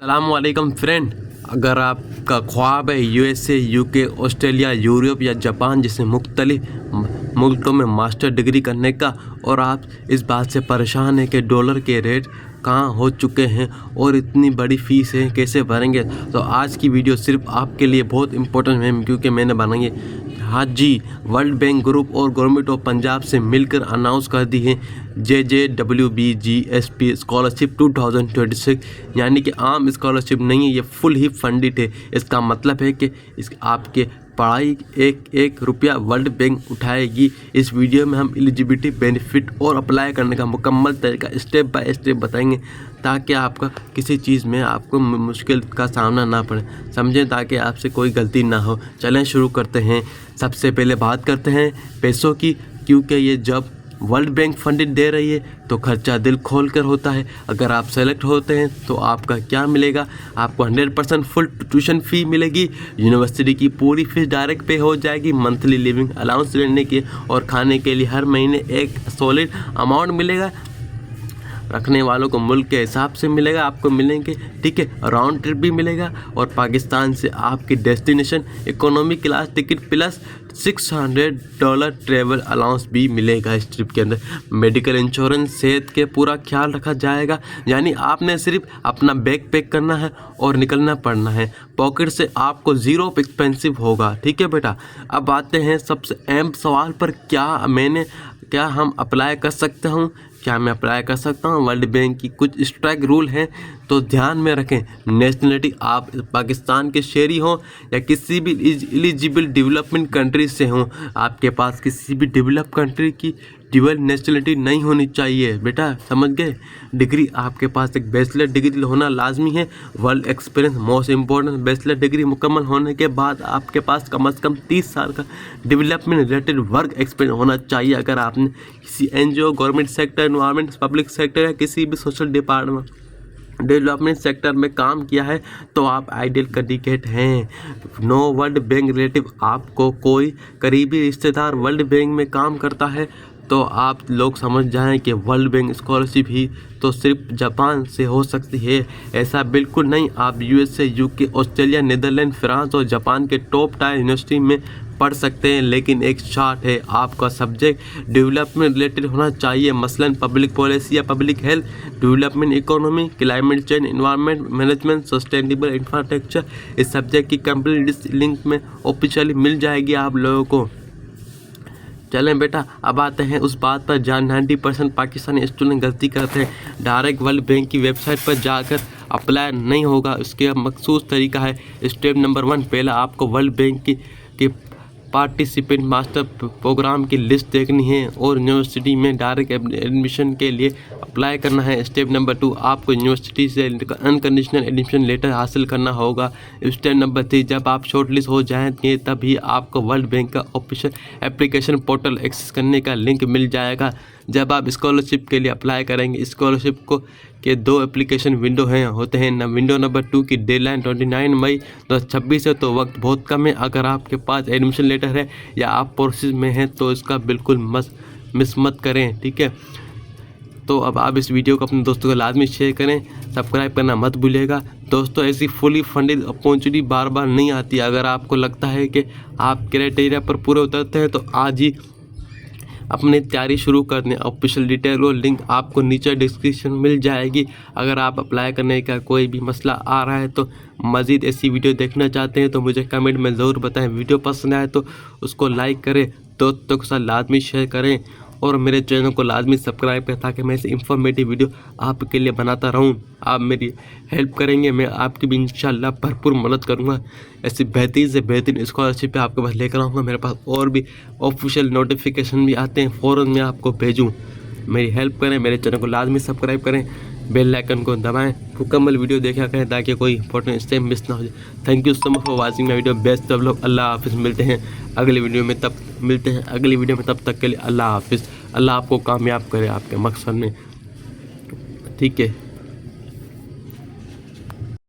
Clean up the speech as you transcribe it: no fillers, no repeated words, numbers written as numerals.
अस्सलामुअलैकुम फ्रेंड, अगर आपका ख्वाब है यूएसए, यूके, ऑस्ट्रेलिया, यूरोप या जापान जैसे मुख्तलिफ मुल्कों में मास्टर डिग्री करने का और आप इस बात से परेशान हैं कि डॉलर के रेट कहाँ हो चुके हैं और इतनी बड़ी फ़ीस है कैसे भरेंगे, तो आज की वीडियो सिर्फ आपके लिए बहुत इंपॉर्टेंट है क्योंकि मैंने बनाई है। हाँ जी, वर्ल्ड बैंक ग्रुप और गवर्नमेंट ऑफ पंजाब से मिलकर अनाउंस कर दी है JJWBGSP स्कॉलरशिप 2026, यानी कि आम स्कॉलरशिप नहीं है, ये फुल ही फंडेड है। इसका मतलब है कि आपके पढ़ाई एक रुपया वर्ल्ड बैंक उठाएगी। इस वीडियो में हम एलिजिबिलिटी, बेनिफिट और अप्लाई करने का मुकम्मल तरीका स्टेप बाय स्टेप बताएंगे ताकि आपका किसी चीज़ में आपको मुश्किल का सामना ना पड़े, समझें, ताकि आपसे कोई गलती ना हो। चलें शुरू करते हैं। सबसे पहले बात करते हैं पैसों की, क्योंकि ये जब वर्ल्ड बैंक फंडेड दे रही है तो खर्चा दिल खोल कर होता है। अगर आप सेलेक्ट होते हैं तो आपका क्या मिलेगा? आपको 100% फुल ट्यूशन फ़ी मिलेगी, यूनिवर्सिटी की पूरी फीस डायरेक्ट पे हो जाएगी, मंथली लिविंग अलाउंस लेने के और खाने के लिए हर महीने एक सॉलिड अमाउंट मिलेगा, रखने वालों को मुल्क के हिसाब से मिलेगा, आपको मिलेंगे, ठीक है। राउंड ट्रिप भी मिलेगा और पाकिस्तान से आपकी destination economy class ticket plus $600 travel allowance भी मिलेगा। इस ट्रिप के अंदर मेडिकल इंश्योरेंस, सेहत के पूरा ख्याल रखा जाएगा, यानी आपने सिर्फ अपना बैग पैक करना है और निकलना पड़ना है। पॉकेट से आपको ज़ीरो एक्सपेंसिव होगा, ठीक है बेटा। अब आते हैं सबसे अहम सवाल पर, क्या हम अप्लाई कर सकते हूँ? क्या मैं अप्लाई कर सकता हूँ? वर्ल्ड बैंक की कुछ स्ट्रिक्ट रूल हैं, तो ध्यान में रखें। नेशनलिटी, आप पाकिस्तान के शहरी हों या किसी भी एलिजिबल डेवलपमेंट कंट्री से हों, आपके पास किसी भी डेवलप कंट्री की ड्यूअल नेशनलिटी नहीं होनी चाहिए बेटा, समझ गए। डिग्री, आपके पास एक बैचलर डिग्री होना लाजमी है। World experience most important. Bachelor degree मुकम्मल होने के बाद आपके पास कम से कम 30 साल का डेवलपमेंट रिलेटेड वर्क एक्सपीरियंस होना चाहिए। अगर आपने किसी NGO, government sector, environment, public sector या किसी भी सोशल डिपार्टमेंट डेवलपमेंट सेक्टर में काम किया है तो आप आइडियल कैंडिडेट हैं। नो वर्ल्ड बैंक रिलेटिव, आपको कोई करीबी रिश्तेदार वर्ल्ड बैंक में काम करता है तो आप लोग समझ जाएं कि वर्ल्ड बैंक स्कॉलरशिप ही तो सिर्फ जापान से हो सकती है। ऐसा बिल्कुल नहीं। आप USA, UK, Australia, Netherland, France और जापान के टॉप टायर यूनिवर्सिटी में पढ़ सकते हैं, लेकिन एक शर्त है, आपका सब्जेक्ट डेवलपमेंट रिलेटेड होना चाहिए, मसलन पब्लिक पॉलिसी या public health, development, economy, climate change, environment management, sustainable infrastructure. इस सब्जेक्ट की कंप्लीट लिंक में ऑफिशियली मिल जाएगी आप लोगों को। चलें बेटा, अब आते हैं उस बात पर जहाँ 90% पाकिस्तानी स्टूडेंट गलती करते हैं। डायरेक्ट वर्ल्ड बैंक की वेबसाइट पर जाकर अप्लाई नहीं होगा, उसके मखसूस तरीका है। स्टेप नंबर 1, पहला आपको वर्ल्ड बैंक की पार्टिसिपेंट मास्टर प्रोग्राम की लिस्ट देखनी है और यूनिवर्सिटी में डायरेक्ट एडमिशन के लिए अप्लाई करना है। स्टेप नंबर 2, आपको यूनिवर्सिटी से अनकंडीशनल एडमिशन लेटर हासिल करना होगा। स्टेप नंबर 3, जब आप शॉर्टलिस्ट हो जाएंगे तभी आपको वर्ल्ड बैंक का ऑफिशियल एप्लीकेशन पोर्टल एक्सेस करने का लिंक मिल जाएगा। जब आप स्कॉलरशिप के लिए अप्लाई करेंगे, स्कॉलरशिप के 2 एप्लीकेशन विंडो होते हैं। विंडो नंबर 2 की डेडलाइन 29 मई 2026 है, तो वक्त बहुत कम है। अगर आपके पास एडमिशन लेटर है या आप प्रोसेस में हैं तो इसका बिल्कुल मिस मत करें, ठीक है। तो अब आप इस वीडियो को अपने दोस्तों को लाजमी शेयर करें, सब्सक्राइब करना मत भूलिएगा। दोस्तों, ऐसी फुली फंडेड अपॉर्चुनिटी बार बार नहीं आती। अगर आपको लगता है कि आप क्राइटेरिया पर पूरे उतरते हैं तो आज ही अपनी तैयारी शुरू कर दें। ऑफिशियल डिटेल और लिंक आपको नीचे डिस्क्रिप्शन में मिल जाएगी। अगर आप अप्लाई करने का कोई भी मसला आ रहा है तो मज़ीद ऐसी वीडियो देखना चाहते हैं तो मुझे कमेंट में ज़रूर बताएं। वीडियो पसंद आए तो उसको लाइक करें, दोस्तों के साथ लाजमी शेयर करें और मेरे चैनल को लाजमी सब्सक्राइब करें ताकि मैं ऐसे इंफॉर्मेटिव वीडियो आपके लिए बनाता रहूं। आप मेरी हेल्प करेंगे, मैं आपकी भी इंशाल्लाह भरपूर मदद करूंगा। ऐसी बेहतरीन से बेहतरीन स्कॉलरशिप आपके पास लेकर आऊँगा। मेरे पास और भी ऑफिशियल नोटिफिकेशन भी आते हैं, फ़ौरन मैं आपको भेजूँ। मेरी हेल्प करें, मेरे चैनल को लाजमी सब्सक्राइब करें, बेल आइकन को दबाएं, मुकम्मल वीडियो देखा करें ताकि कोई इंपॉर्टेंट स्टेप मिस ना हो जाए। Thank you so much for watching my video. Best of luck. अल्लाह हाफिज़। मिलते हैं अगली वीडियो में, तब तक के लिए अल्लाह हाफिज़। अल्लाह आपको कामयाब करे आपके मकसद में, ठीक है।